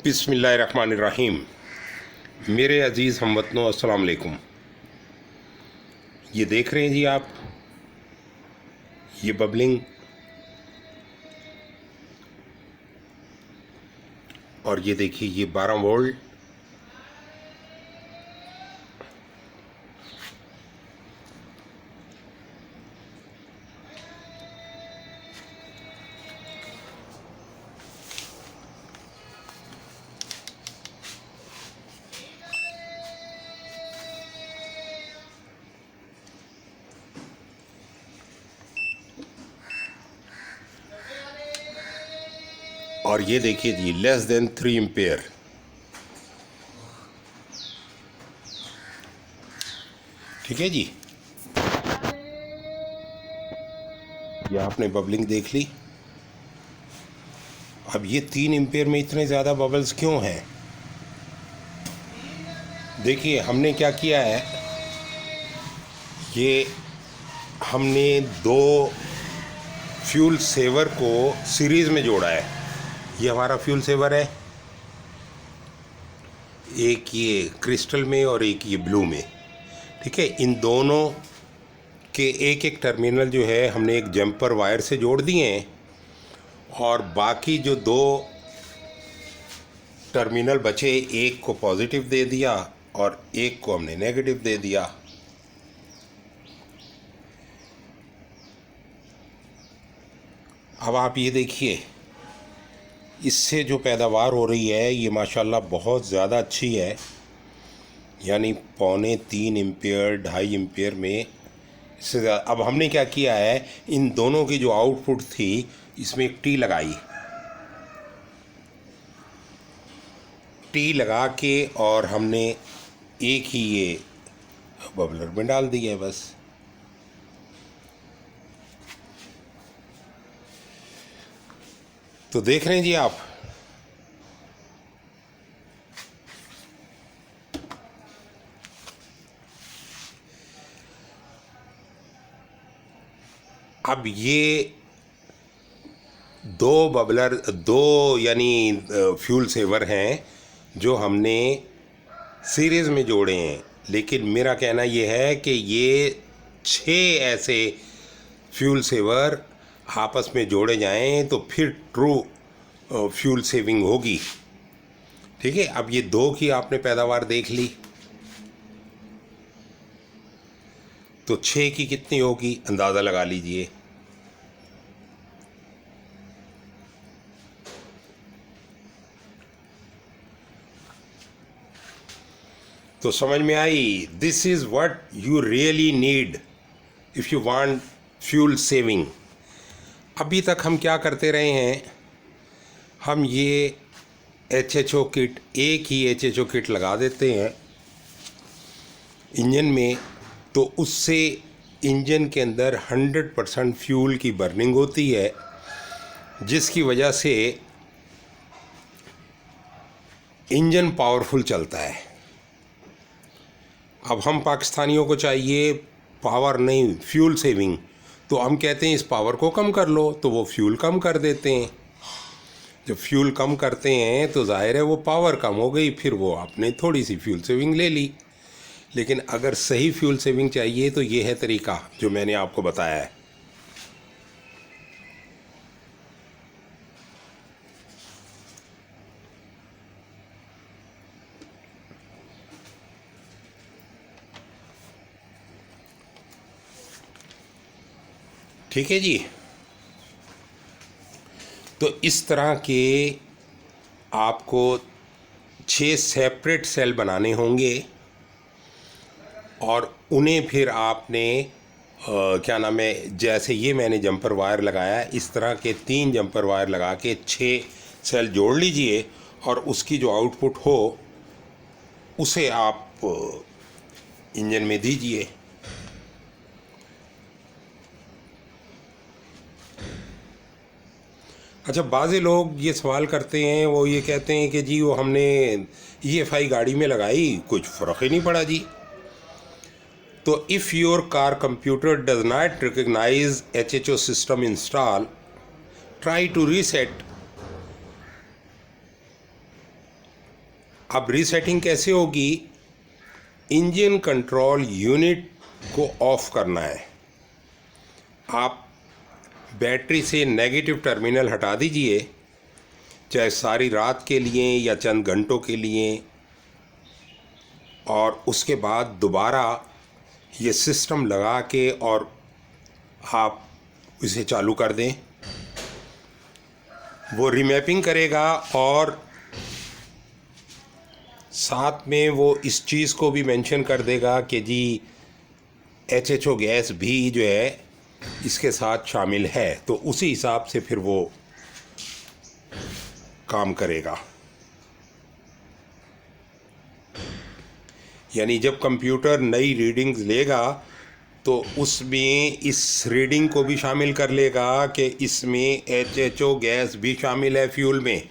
बिस्मिल्लाहिर्रहमानिर्रहीम। मेरे अज़ीज़ हमवतनों, अस्सलाम वालेकुम। ये देख रहे हैं जी आप, ये बबलिंग और ये देखिए ये 12 वोल्ट। और ये देखिए जी लेस देन 3 एम्पेयर। ठीक है जी, ये आपने बबलिंग देख ली। अब ये 3 एम्पेयर में इतने ज़्यादा बबल्स क्यों हैं? देखिए हमने क्या किया है, ये हमने दो फ्यूल सेवर को सीरीज़ में जोड़ा है। ये हमारा फ्यूल सेवर है, एक ये क्रिस्टल में और एक ये ब्लू में। ठीक है, इन दोनों के एक एक टर्मिनल जो है हमने एक जंपर वायर से जोड़ दिए हैं और बाकी जो दो टर्मिनल बचे, एक को पॉजिटिव दे दिया और एक को हमने नेगेटिव दे दिया। अब आप ये देखिए, इससे जो पैदावार हो रही है ये माशाल्लाह बहुत ज़्यादा अच्छी है, यानी 2.25 एम्पेयर 2.5 एम्पेयर में इससे ज़्यादा। अब हमने क्या किया है, इन दोनों की जो आउटपुट थी इसमें एक टी लगाई, टी लगा के और हमने एक ही ये बबलर में डाल दिया है बस। तो देख रहे हैं जी आप, अब ये दो बबलर, दो यानी फ्यूल सेवर हैं जो हमने सीरीज़ में जोड़े हैं। लेकिन मेरा कहना ये है कि ये 6 ऐसे फ्यूल सेवर आपस में जोड़े जाएं तो फिर ट्रू फ्यूल सेविंग होगी। ठीक है, अब ये दो की आपने पैदावार देख ली, तो 6 की कितनी होगी अंदाज़ा लगा लीजिए। तो समझ में आई, this is what you really need if you want fuel saving. अभी तक हम क्या करते रहे हैं, हम ये HHO किट, एक ही HHO किट लगा देते हैं इंजन में, तो उससे इंजन के अंदर 100% फ्यूल की बर्निंग होती है, जिसकी वजह से इंजन पावरफुल चलता है। अब हम पाकिस्तानियों को चाहिए पावर नहीं, फ्यूल सेविंग, तो हम कहते हैं इस पावर को कम कर लो, तो वो फ्यूल कम कर देते हैं। जब फ्यूल कम करते हैं तो जाहिर है वो पावर कम हो गई, फिर वो आपने थोड़ी सी फ्यूल सेविंग ले ली। लेकिन अगर सही फ्यूल सेविंग चाहिए तो ये है तरीका जो मैंने आपको बताया है। ठीक है जी, तो इस तरह के आपको 6 सेपरेट सेल बनाने होंगे और उन्हें फिर आपने क्या नाम है, जैसे ये मैंने जंपर वायर लगाया है, इस तरह के 3 जंपर वायर लगा के 6 सेल जोड़ लीजिए और उसकी जो आउटपुट हो उसे आप इंजन में दीजिए। अच्छा, बाज़े लोग ये सवाल करते हैं, वो ये कहते हैं कि जी वो हमने EFI गाड़ी में लगाई, कुछ फ़र्क ही नहीं पड़ा जी। तो if your car computer does not recognise HHO system install, try to reset अब रीसेटिंग कैसे होगी? इंजन कंट्रोल यूनिट को ऑफ करना है। आप बैटरी से नेगेटिव टर्मिनल हटा दीजिए, चाहे सारी रात के लिए या चंद घंटों के लिए, और उसके बाद दोबारा ये सिस्टम लगा के और आप इसे चालू कर दें। वो रीमैपिंग करेगा और साथ में वो इस चीज़ को भी मेंशन कर देगा कि जी HHO गैस भी जो है इसके साथ शामिल है, तो उसी हिसाब से फिर वो काम करेगा। यानी जब कंप्यूटर नई रीडिंग्स लेगा तो उसमें इस रीडिंग को भी शामिल कर लेगा कि इसमें HHO गैस भी शामिल है फ्यूल में।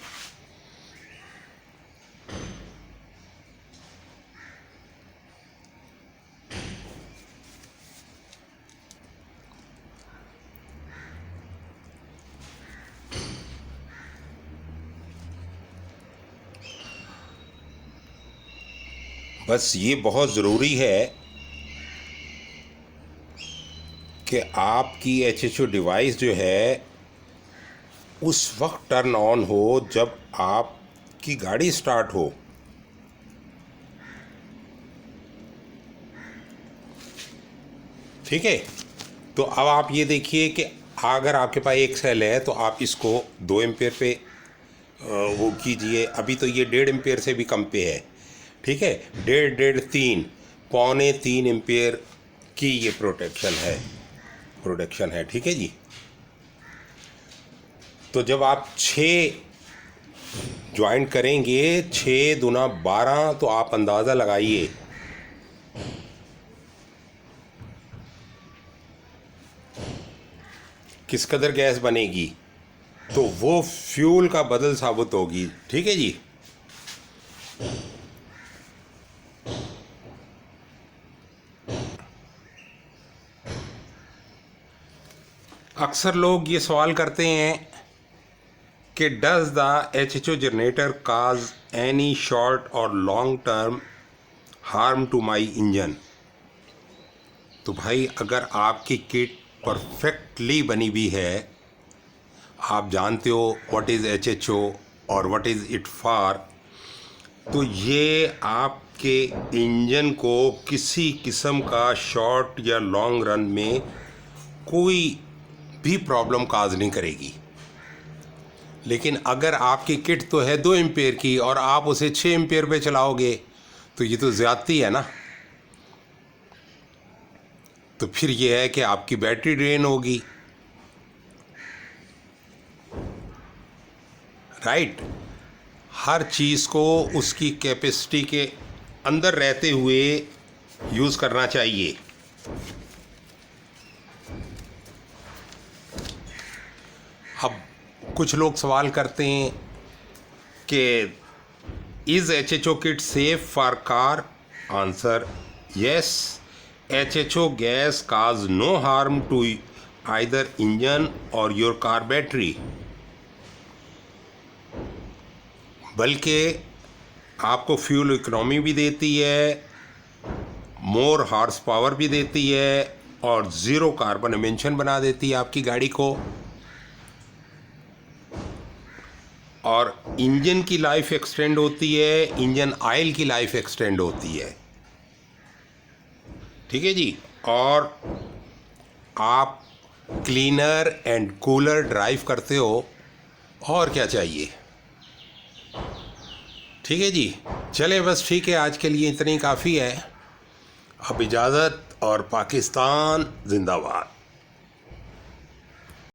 बस ये बहुत ज़रूरी है कि आपकी HHO डिवाइस जो है उस वक्त टर्न ऑन हो जब आपकी गाड़ी स्टार्ट हो। ठीक है, तो अब आप ये देखिए कि अगर आपके पास एक सेल है तो आप इसको 2 एम्पेयर पे वो कीजिए। अभी तो ये 1.5 एम्पेयर से भी कम पे है। ठीक है, 1.5 3 पौने 3 एम्पेयर की ये प्रोडक्शन है। ठीक है जी। तो जब आप 6 ज्वाइंट करेंगे, 6 दूना 12, तो आप अंदाज़ा लगाइए किस कदर गैस बनेगी। तो वो फ्यूल का बदल साबित होगी। ठीक है जी। अक्सर लोग ये सवाल करते हैं कि does the HHO generator cause any short or long term harm to my engine. तो भाई अगर आपकी किट परफेक्टली बनी हुई है, आप जानते हो व्हाट इज़ HHO और व्हाट इज़ इट फॉर, तो ये आपके इंजन को किसी किस्म का शॉर्ट या लॉन्ग रन में कोई भी प्रॉब्लम काज नहीं करेगी। लेकिन अगर आपकी किट तो है 2 एम्पेयर की और आप उसे 6 एम्पेयर पे चलाओगे तो ये तो ज़्यादती है ना। तो फिर ये है कि आपकी बैटरी ड्रेन होगी। राइट, हर चीज़ को उसकी कैपेसिटी के अंदर रहते हुए यूज़ करना चाहिए। अब कुछ लोग सवाल करते हैं कि is HHO kit safe for car? Answer yes, HHO gas cause no harm to either engine or your car battery, बल्कि आपको फ्यूल इकोनॉमी भी देती है, मोर हॉर्स पावर भी देती है और ज़ीरो कार्बन एमिशन बना देती है आपकी गाड़ी को। और इंजन की लाइफ एक्सटेंड होती है, इंजन ऑयल की लाइफ एक्सटेंड होती है। ठीक है जी। और आप क्लीनर एंड कूलर ड्राइव करते हो, और क्या चाहिए। ठीक है जी। चले बस ठीक है, आज के लिए इतनी काफ़ी है। अब इजाज़त, और पाकिस्तान जिंदाबाद।